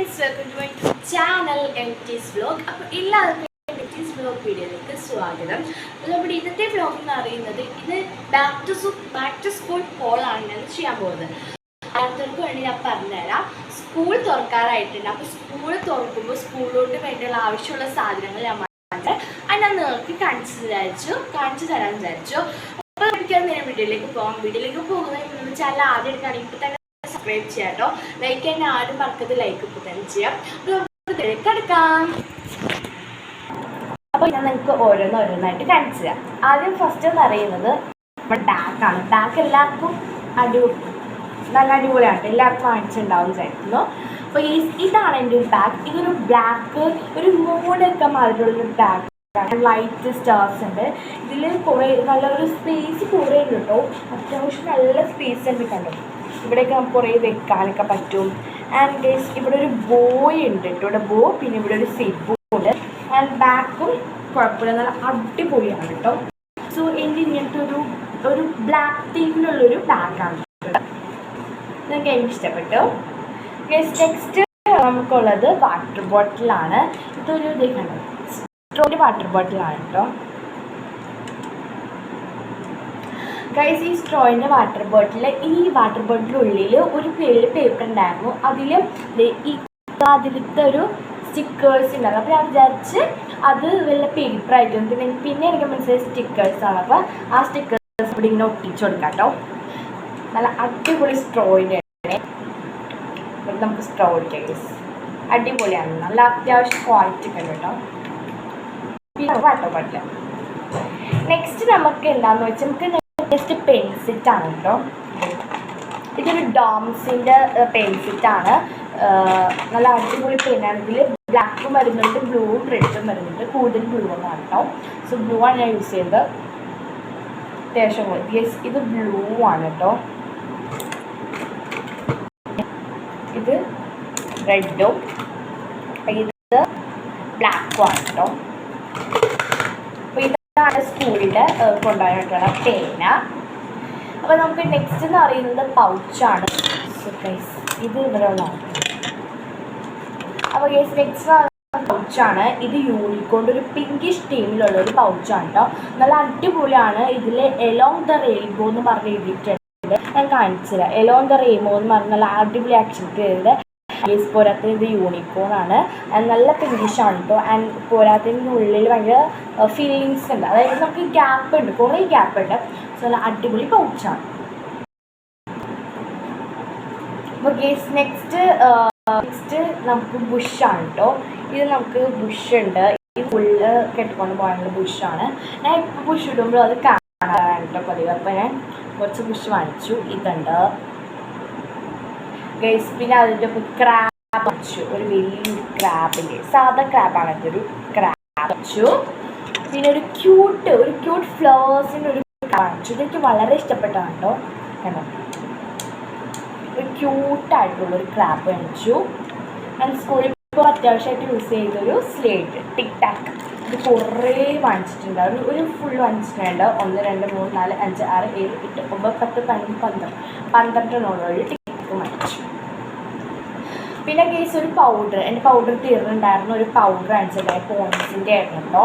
Friends, welcome to my channel MT's vlog. അപ്പോൾ എല്ലാവർക്കും MT's vlog വീഡിയോയിലേക്ക് സ്വാഗതം. നമ്മുടെ ഇന്നത്തെ വ്ലോഗ് എന്ന് പറയുന്നത് ഇത് ബാക്ക് ടു സ്കൂൾ പോളാണ് ഞാൻ ചെയ്യാൻ പോകുന്നത്. അടുത്തവർക്ക് വേണ്ടി ഞാൻ പറഞ്ഞുതരാം. സ്കൂൾ തുറക്കാറായിട്ടുണ്ട്. അപ്പോൾ സ്കൂൾ തുറക്കുമ്പോൾ സ്കൂളിലോട്ട് വേണ്ടിയുള്ള ആവശ്യമുള്ള സാധനങ്ങൾ ഞാൻ അതിനെ നിങ്ങൾക്ക് കാണിച്ചു തരാൻ വിചാരിച്ചു. അപ്പോൾ പഠിക്കാൻ നേരം വീഡിയോയിലേക്ക് പോകുന്നതിന് മുമ്പ് ചാനൽ ആദ്യം എടുക്കുകയാണെങ്കിൽ ഇപ്പോൾ തന്നെ സബ്സ്ക്രൈബ് ചെയ്യാം കേട്ടോ. ലൈക്ക് തന്നെ ആരും മറക്കരുത്, ലൈക്ക് ഇപ്പോൾ തന്നെ ചെയ്യാം. കിടക്കാം. അപ്പോൾ ഞാൻ നിങ്ങൾക്ക് ഓരോന്നായിട്ട് കാണിച്ചു തരാം. ആദ്യം ഫസ്റ്റ് എന്ന് പറയുന്നത് നമ്മുടെ ബാഗാണ്. ബാഗ് എല്ലാവർക്കും നല്ല അടിപൊളിയാണ്, എല്ലാവർക്കും വാങ്ങിച്ചിട്ടുണ്ടാവും വിചാരിക്കുന്നു. അപ്പോൾ ഇതാണ് എൻ്റെ ഒരു ബാഗ്. ഇതൊരു ബ്ലാക്ക് ഒരു മൂടൊക്കെ മാതിരിയുള്ളൊരു ബാഗ്. ലൈറ്റ് സ്റ്റാർസ് ഉണ്ട്. ഇതിൽ കുറേ നല്ലൊരു സ്പേസ് കുറേ ഉണ്ട് കേട്ടോ. അത്യാവശ്യം നല്ല സ്പേസ് ഉണ്ട് കണ്ടോ. ഇവിടെയൊക്കെ നമുക്ക് കുറേ വെക്കാനൊക്കെ പറ്റും. ആൻഡ് ഗൈസ് ഇവിടെ ഒരു ബോയ് ഉണ്ട് കേട്ടോ. ഇവിടെ ബോ, പിന്നെ ഇവിടെ ഒരു സിബും ഉണ്ട്. ആൻഡ് ബാക്കും കുഴപ്പമില്ല, നല്ല അടിപൊളിയാണ് കേട്ടോ. സോ എൻ്റെ ഇങ്ങനത്തെ ഒരു ബ്ലാക്ക് തീമിലുള്ളൊരു ബാഗാണ്. ഇതൊക്കെ എനിക്ക് ഇഷ്ടപ്പെട്ടു. ഗൈസ് നെക്സ്റ്റ് നമുക്കുള്ളത് വാട്ടർ ബോട്ടിലാണ്. ഇതൊരു ഇതൊക്കെയാണ് സ്ട്രോയുടെ വാട്ടർ ബോട്ടിലാണ് കേട്ടോ. ഗൈസ് ഈ സ്ട്രോയിൻ്റെ വാട്ടർ ബോട്ടിൽ, ഈ വാട്ടർ ബോട്ടിലുള്ളിൽ ഒരു പേപ്പർ ഉണ്ടായിരുന്നു. അതിലത്തെ ഒരു സ്റ്റിക്കേഴ്സ് ഉണ്ടായിരുന്നു. അപ്പോൾ ഞാൻ വിചാരിച്ച് അത് വല്ല പേപ്പറായിട്ടും പിന്നെ എനിക്ക് മനസ്സിലായ സ്റ്റിക്കേഴ്സാണ്. അപ്പോൾ ആ സ്റ്റിക്കേഴ്സ് ഇവിടെ ഇങ്ങനെ ഒട്ടിച്ചു കൊടുക്കാം കേട്ടോ. നല്ല അടിപൊളി സ്ട്രോയിൻ്റെ നമുക്ക് സ്ട്രോ ഒടിക്കാം ഗൈസ്. അടിപൊളിയാണ്, നല്ല അത്യാവശ്യം ക്വാളിറ്റി ഒക്കെ ഉണ്ട് കേട്ടോ. പിന്നെ വാട്ടർ ബോട്ടിൽ നെക്സ്റ്റ് നമുക്ക് എന്താണെന്ന് വെച്ചാൽ നമുക്ക് നെക്സ്റ്റ് പെൻസിറ്റാണ് കേട്ടോ. ഇതൊരു ഡോംസിൻ്റെ പെൻസിറ്റാണ്. നല്ല അടിപൊളി പെന്നാണ്. ഇതിൽ ബ്ലാക്കും വരുന്നുണ്ട്, ബ്ലൂവും റെഡും വരുന്നുണ്ട്. കൂടുതൽ ബ്ലൂ ആണ് കേട്ടോ. സോ ബ്ലൂ ആണ് ഞാൻ യൂസ് ചെയ്തത്. അത്യാവശ്യം യെസ്, ഇത് ബ്ലൂ ആണ് കേട്ടോ. ഇത് റെഡും ഇത് ബ്ലാക്കും ആണ് കേട്ടോ. അപ്പോൾ ഇതാണ് സ്കൂളിൽ കൊണ്ടുപോയിട്ടുള്ള പേന. അപ്പോൾ നമുക്ക് നെക്സ്റ്റ് എന്ന് പറയുന്നത് പൗച്ചാണ്. സോ ഗൈസ് ഇത് ഇവിടെ ഉള്ളതാണ്. അപ്പോൾ ഗൈസ് നെക്സ്റ്റ് പൗച്ചാണ്. ഇത് യൂണിക്കോണ്ട് ഒരു പിങ്കിഷ് ടീമിലുള്ള ഒരു പൗച്ചാണ് കേട്ടോ. നല്ല അടിപൊളിയാണ്. ഇതിൽ എലോങ് ദ റെയിൻബോ എന്ന് പറഞ്ഞ് എഴുതിയിട്ടുണ്ട്. ഞാൻ കാണിച്ചില്ല. എലോങ് ദ റെയിൻബോ എന്ന് പറഞ്ഞ നല്ല അടിപൊളി ആക്ടിവിറ്റി ചെയ്തത്. ഗൈസ് പോരാത്തതിന് ഇത് യൂണിക്കോണാണ്. നല്ല പിങ്കിഷാണ് കേട്ടോ. ആൻഡ് പോരാത്തതിൻ്റെ ഉള്ളിൽ ഭയങ്കര ഫീലിങ്സ് ഉണ്ട്. അതായത് നമുക്ക് ഗ്യാപ്പ് ഉണ്ട്, കുറേ ഗ്യാപ്പ് ഉണ്ട്. സോ നല്ല അടിപൊളി പൗച്ചാണ്. അപ്പോൾ ഗൈസ് നെക്സ്റ്റ് നമുക്ക് ബുഷാണ് കേട്ടോ. ഇത് നമുക്ക് ബുഷുണ്ട്. ഇത് ഫുള്ള് കെട്ടിക്കൊണ്ട് പോകാനുള്ള ബുഷാണ്. ഞാൻ ഇപ്പോൾ ബുഷ് ഇടുമ്പോൾ അത് കാണാറാണ് കേട്ടോ പതിവ്. അപ്പോൾ ഞാൻ കുറച്ച് ബുഷ് വാങ്ങിച്ചു. ഇതുണ്ട് ഗൈസ്. പിന്നെ അതിൻ്റെ ക്രാബ് വെച്ചു, ഒരു വലിയൊരു ക്രാബിൻ്റെ സാധാ ക്രാബാണ്. ഇതൊരു ക്രാബ് വെച്ചു. പിന്നെ ഒരു ക്യൂട്ട് ഫ്ലവേഴ്സിൻ്റെ ഒരു വാങ്ങിച്ചു. ഇതെനിക്ക് വളരെ ഇഷ്ടപ്പെട്ടതാണ് കേട്ടോ. കണ്ടോ, ഒരു ക്യൂട്ടായിട്ടുള്ളൊരു ക്രാബ് വാങ്ങിച്ചു. ഞാൻ സ്കൂളിൽ ഇപ്പോൾ അത്യാവശ്യമായിട്ട് യൂസ് ചെയ്തൊരു സ്ലേറ്റ് ടിക് ടാക്ക്. ഇത് കുറേ വാങ്ങിച്ചിട്ടുണ്ട്. ഒരു ഫുൾ വാങ്ങിച്ചിട്ടുണ്ട്. 1 2 3 4 5 6 7 8 9 10 11 12 ഒരു ടിക് ടാക്ക് വാങ്ങിച്ചു. പിന്നെ ഗൈസ് ഒരു പൗഡർ, എൻ്റെ പൗഡർ തീർന്നുണ്ടായിരുന്നു. ഒരു പൗഡർ വാങ്ങിച്ചിട്ടുണ്ടായി, പോൺസിൻ്റെ ആയിരുന്നു കേട്ടോ.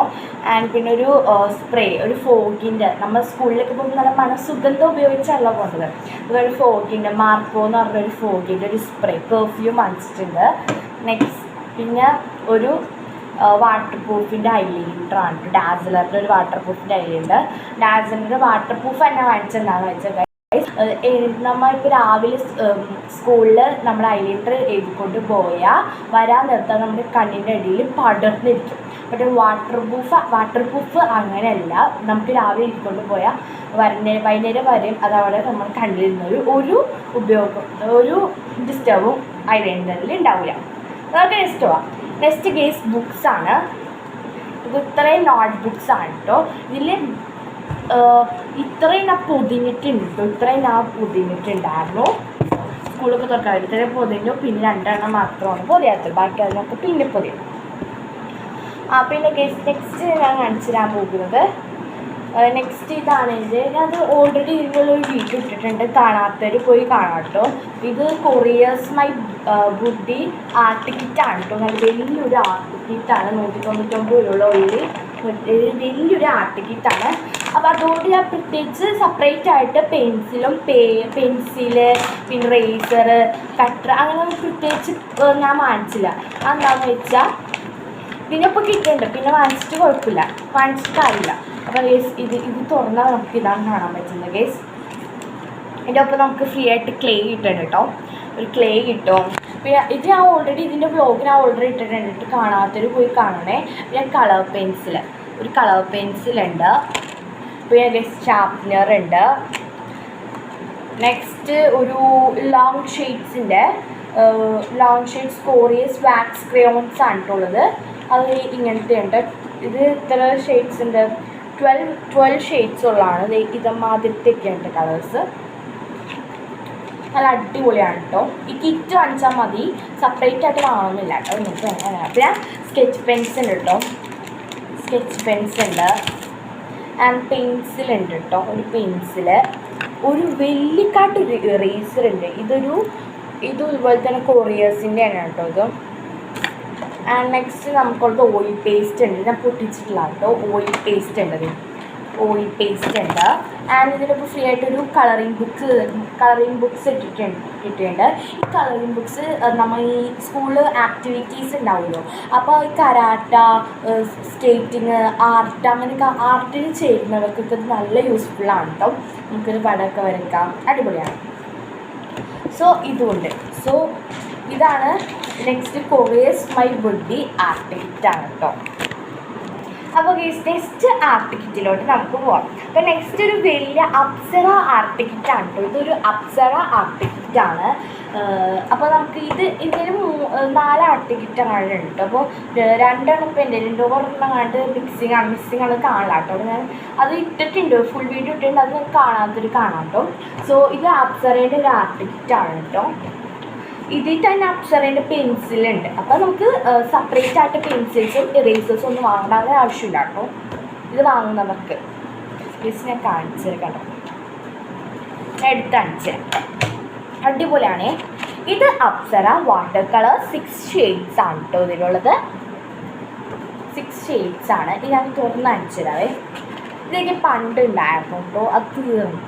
ആൻഡ് പിന്നെ ഒരു സ്പ്രേ, ഒരു ഫോഗിൻ്റെ, നമ്മൾ സ്കൂളിലൊക്കെ പോകുമ്പോൾ നല്ല മനസുഗന്ധം ഉപയോഗിച്ചല്ല പോകുന്നത്. അതൊരു ഫോഗിൻ്റെ മാർക്കോ എന്ന് പറഞ്ഞൊരു ഫോഗിൻ്റെ ഒരു സ്പ്രേ പെർഫ്യൂം വാങ്ങിച്ചിട്ടുണ്ട്. നെക്സ്റ്റ് പിന്നെ ഒരു വാട്ടർ പ്രൂഫിൻ്റെ ഐലൈനറാണ്. ഡാസിലറിൻ്റെ ഒരു വാട്ടർ പ്രൂഫിൻ്റെ ഐലൈനർ. ഡാസിലറിൻ്റെ വാട്ടർ പ്രൂഫ് തന്നെ വാങ്ങിച്ചെന്താണെന്ന് വെച്ചാൽ നമ്മളിപ്പോൾ രാവിലെ സ്കൂളിൽ നമ്മൾ ഐലൈനർ എഴുതിക്കൊണ്ട് പോയാൽ വരാൻ നിർത്താൻ നമ്മുടെ കണ്ണിൻ്റെ അടിയിൽ പടർന്നിരിക്കും. പക്ഷേ വാട്ടർ പ്രൂഫ് അങ്ങനെയല്ല. നമുക്ക് രാവിലെ എഴുതിക്കൊണ്ട് പോയാൽ വൈകുന്നേരം വരെയും അതവിടെ നമ്മൾ കണ്ടിരുന്നൊരു ഒരു ഡിസ്റ്റർബും ഐലൈനറിൽ ഉണ്ടാവില്ല. അതൊക്കെ നെക്സ്റ്റ് ഗേസ് ബുക്സാണ്. ഇത് ഇത്രയും നോട്ട് ബുക്സാണ് കേട്ടോ. ഇതിൽ ഇത്രയും ഞാൻ പൊതിഞ്ഞിട്ടുണ്ടായിരുന്നു. സ്കൂളൊക്കെ തുറക്കാൻ ഇത്രയും പൊതിഞ്ഞു. പിന്നെ 2 എണ്ണം മാത്രമാണ് പൊതിയാത്തത്, ബാക്കി അതിനൊക്കെ പിന്നെ പൊതിയും. പിന്നെ ഗൈസ് നെക്സ്റ്റ് ഞാൻ കാണിച്ചു തരാൻ പോകുന്നത് നെക്സ്റ്റ് ഇതാണ് ഇത്. അത് ഓൾറെഡി ഇതിനുള്ളൊരു വീഡിയോ ഇട്ടിട്ടുണ്ട്, കാണാത്തവർ പോയി കാണാം കേട്ടോ. ഇത് കൊറിയേഴ്സ് മൈ ബുഡി ആർട്ട് കിറ്റാണ് കേട്ടോ. നല്ല വലിയൊരു ആർട്ട് കിറ്റാണ്, 199 രൂപയുള്ള ഉള്ളിൽ വലിയൊരു ആർട്ട് കിറ്റാണ്. അപ്പോൾ അതുകൊണ്ട് ഞാൻ പ്രത്യേകിച്ച് സെപ്പറേറ്റ് ആയിട്ട് പെൻസില് പിന്നെ റേസർ കട്ടർ അങ്ങനെ പ്രത്യേകിച്ച് ഞാൻ വാങ്ങിച്ചില്ല. അതെന്താണെന്ന് വെച്ചാൽ ഇതിനൊപ്പം കിട്ടുന്നുണ്ട്, പിന്നെ വാങ്ങിച്ചിട്ട് കുഴപ്പമില്ല, വാങ്ങിച്ചിട്ട് കാര്യമില്ല. അപ്പോൾ ഗേസ് ഇത് തുറന്നാൽ നമുക്ക് ഇതാണ് കാണാൻ പറ്റുന്നത് ഗേസ്. ഇതിൻ്റെ ഒപ്പം നമുക്ക് ഫ്രീ ആയിട്ട് ക്ലേ കിട്ടുന്നുണ്ട് കേട്ടോ, ഒരു ക്ലേ കിട്ടും. പിന്നെ ഇത് ഞാൻ ഓൾറെഡി ഇതിൻ്റെ വ്ലോഗ് ഞാൻ ഓൾറെഡി ഇട്ടിട്ടുണ്ട്, കാണാത്തൊരു പോയി കാണണേ. പിന്നെ കളർ പെൻസിലുണ്ട്, പിന്നെ ഗേസ് ഷാർപ്നർ ഉണ്ട്. നെക്സ്റ്റ് ഒരു ലോങ് ഷെയ്ഡ്സ് കൊറിയസ് വാക്സ് ക്രയോൺസ് ആണ് ഉള്ളത്. അത് ഇങ്ങനത്തെ ഉണ്ട്. ഇത് ഇത്ര ഷെയ്ഡ്സ് ഉണ്ട്, 12 ഷെയ്ഡ്സ് ഉള്ളതാണ്. ഇതമാതിരത്തെയൊക്കെ ഉണ്ട് കളേഴ്സ്, നല്ല അടിപൊളിയാണ് കേട്ടോ. ഈ കിറ്റ് വാങ്ങിച്ചാൽ മതി, സെപ്പറേറ്റ് ആയിട്ട് വാങ്ങുന്നില്ല കേട്ടോ. നിങ്ങൾക്ക് പിന്നെ സ്കെച്ച് പെൻസ് ഉണ്ട് കേട്ടോ, ആൻഡ് പെൻസിലുണ്ട് കേട്ടോ. ഒരു പെൻസില്, ഒരു വെള്ളിക്കാട്ടൊരു ഇറേസർ ഉണ്ട്. ഇതുപോലെ തന്നെ കൊറിയേഴ്സിൻ്റെ ആണ് കേട്ടോ ഇത്. ആൻഡ് നെക്സ്റ്റ് നമുക്കുള്ളത് ഓയിൽ പേസ്റ്റ് ഉണ്ട്. ഞാൻ പൊട്ടിച്ചിട്ടില്ല കേട്ടോ, ഓയിൽ പേസ്റ്റ് ഉണ്ട്. ആൻഡ് ഇതിലിപ്പോൾ ഫ്രീ ആയിട്ടൊരു കളറിങ് ബുക്സ് കിട്ടിയിട്ടുണ്ട്. ഈ കളറിങ് ബുക്സ് നമ്മൾ ഈ സ്കൂളിൽ ആക്ടിവിറ്റീസ് ഉണ്ടാവുമല്ലോ, അപ്പോൾ ഈ കരാട്ട, സ്കേറ്റിങ്, ആർട്ട് അങ്ങനെയൊക്കെ ആർട്ടിന് ചേരുന്നവർക്കൊക്കെ ഇത് നല്ല യൂസ്ഫുള്ളാണ് കേട്ടോ. നമുക്കൊരു പടമൊക്കെ വരയ്ക്കാം, അടിപൊളിയാണ്. സോ ഇതുണ്ട്. സോ ഇതാണ് നെക്സ്റ്റ് കൊറിയേഴ്സ് മൈ ബുഡി ആർട്ട് കിറ്റാണ് കേട്ടോ. അപ്പോൾ നെക്സ്റ്റ് ആർട്ട് കിറ്റിലോട്ട് നമുക്ക് പോകാം. അപ്പോൾ നെക്സ്റ്റ് ഒരു വലിയ അപ്സര ആർട്ട് കിറ്റാണ് കേട്ടോ. ഇതൊരു അപ്സര ആർട്ട് കിറ്റാണ്. അപ്പോൾ നമുക്ക് ഇതിന് 4 ആർട്ട് കിറ്റാണ് ഉണ്ട്. അപ്പോൾ 2 ഇപ്പോൾ എൻ്റെ 2 പറഞ്ഞാണ്ട് മിസ്സിങ് ആണ് കാണില്ല കേട്ടോ. ഞാൻ അത് ഇട്ടിട്ടുണ്ട്, ഫുൾ വീഡിയോ ഇട്ടിട്ടുണ്ട്, അത് കാണാത്തൊരു കാണാം കേട്ടോ. സോ ഇത് അപ്സരയുടെ ഒരു ആർട്ട് കിറ്റാണ് കേട്ടോ. ഇതിൽ തന്നെ അപ്സരേൻ്റെ പെൻസിലുണ്ട്. അപ്പോൾ നമുക്ക് സെപ്പറേറ്റ് ആയിട്ട് പെൻസിൽസും ഇറേസേഴ്സും ഒന്നും വാങ്ങേണ്ട ആവശ്യമില്ല കേട്ടോ. ഇത് വാങ്ങുന്നവർക്ക് ഞാൻ കാണിച്ചു കേട്ടോ, എടുത്ത് കാണിച്ചു അടിപൊളിയാണേ. ഇത് അപ്സര വാട്ടർ കളർ 6 ഷെയ്ഡ്സ് ആണ് കേട്ടോ ഇതിലുള്ളത്. 6 ഷെയ്ഡ്സ് ആണ്. ഇത് ഞാൻ തുറന്ന് കാണിച്ചു തരാവേ. ഇതെനിക്ക് പണ്ടുണ്ടായിരുന്നു കേട്ടോ, അത് തീർന്നു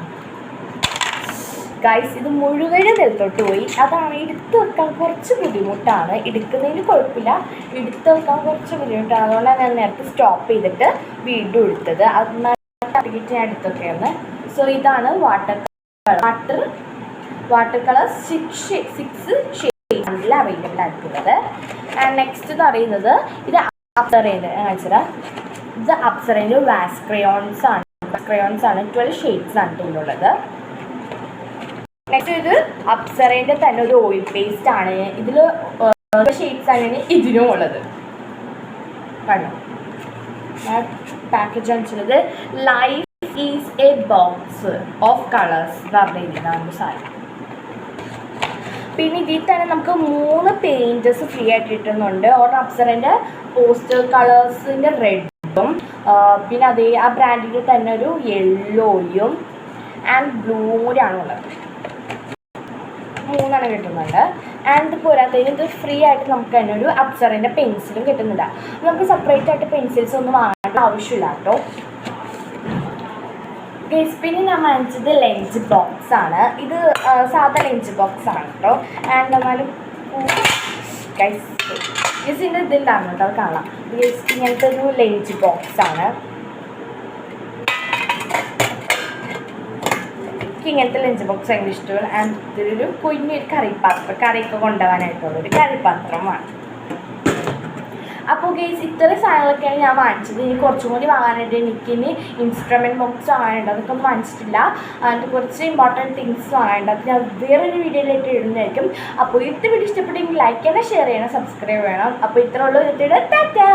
ഗൈസ്. ഇത് മുഴുവനും നിലത്തോട്ട് പോയി. അതാണ് എടുത്ത് വെക്കാൻ കുറച്ച് ബുദ്ധിമുട്ടാണ്. എടുക്കുന്നതിന് കുഴപ്പമില്ല, എടുത്ത് വെക്കാൻ കുറച്ച് ബുദ്ധിമുട്ടാണ്. അതുകൊണ്ടാണ് ഞാൻ നേരത്തെ സ്റ്റോപ്പ് ചെയ്തിട്ട് വീണ്ടും എടുത്തത്. അത് ടിക്കറ്റ് ഞാൻ എടുത്തൊക്കെയാണ്. സോ ഇതാണ് വാട്ടർ കളർ 6 ഷെയ്ഡ്സിൽ അവൈലബിൾ ആയിട്ടുള്ളത്. ആൻഡ് നെക്സ്റ്റ് എന്ന് പറയുന്നത് ഇത് അപ്സറേൻ്റെ ഇത് അപ്സറേൻ്റെ വാക്സ് ക്രയോൺസ് ആണ്. 12 ഷെയ്ഡ്സ് ആണ് ഇതിലുള്ളത്. നെക്സ്റ്റ് ഇത് അപ്സറേൻ്റെ തന്നെ ഒരു ഓയിൽ പേസ്റ്റ് ആണ്. ഇതിൽ ഷെയ്ഡ്സ് ആണ് ഇതിനും ഉള്ളത്. കണ്ടോ, പാക്കേജ് കാണിച്ചത് life is a box of colours പറഞ്ഞിരുന്നതാണ് സാരി. പിന്നെ ഇതിൽ തന്നെ നമുക്ക് 3 പെയിൻറ്റേഴ്സ് ഫ്രീ ആയിട്ട് കിട്ടുന്നുണ്ട്. ഓരോ അപ്സറേൻ്റെ പോസ്റ്റർ കളേഴ്സിൻ്റെ റെഡും, പിന്നെ ആ ബ്രാൻഡിൻ്റെ തന്നെ ഒരു യെല്ലോയും ആൻഡ് ബ്ലൂവും കൂടിയാണ് ഉള്ളത്. 3 കിട്ടുന്നുണ്ട്. ആൻഡ് പോരാത്തതിന് ഇത് ഫ്രീ ആയിട്ട് നമുക്ക് തന്നെ ഒരു അപ്സറേൻ്റെ പെൻസിലും കിട്ടുന്നുണ്ട്. നമുക്ക് സെപ്പറേറ്റ് ആയിട്ട് പെൻസിൽസ് ഒന്നും വാങ്ങേണ്ട ആവശ്യമില്ല കേട്ടോ. പിന്നെ ഞാൻ വാങ്ങിച്ചത് ലഞ്ച് ബോക്സ് ആണ്. ഇത് സാധാ ലഞ്ച് ബോക്സ് ആണ് കേട്ടോ. ആൻഡ് എന്നാലും ഇതിൻ്റെ ഇതിലാണ് കേട്ടോ, അത് കാണാം. ഇങ്ങനത്തെ ഒരു ലഞ്ച് ബോക്സ് ആണ്. ഇങ്ങനത്തെ ലഞ്ച് ബോക്സ് ഭയങ്കര ഇഷ്ടമാണ്. ആൻഡ് ഇതൊരു കുഞ്ഞൊരു കറിയൊക്കെ കൊണ്ടുപോകാനായിട്ടുള്ളൊരു കറിപ്പാത്രമാണ്. അപ്പോൾ ഗേസ് ഇത്ര സാധനങ്ങളൊക്കെയാണ് ഞാൻ വാങ്ങിച്ചത്. ഇനി കുറച്ചും കൂടി വാങ്ങാനായിട്ട് എനിക്കിനി ഇൻസ്ട്രുമെൻറ്റ് ബോക്സ് വാങ്ങാനുണ്ട്, അതൊക്കെ ഒന്നും വാങ്ങിച്ചിട്ടില്ല. അതിൻ്റെ കുറച്ച് ഇമ്പോർട്ടൻറ്റ് തിങ്സ് വാങ്ങാനുണ്ട്, അത് ഞാൻ വേറൊരു വീഡിയോയിലായിട്ട് ഇടുന്നതായിരിക്കും. അപ്പോൾ ഇന്നത്തെ വീഡിയോ ഇഷ്ടപ്പെട്ടെങ്കിൽ ലൈക്ക് ചെയ്യണം, ഷെയർ ചെയ്യണം, സബ്സ്ക്രൈബ് ചെയ്യണം. അപ്പോൾ ഇത്ര ഉള്ളൂ. ടാറ്റാ.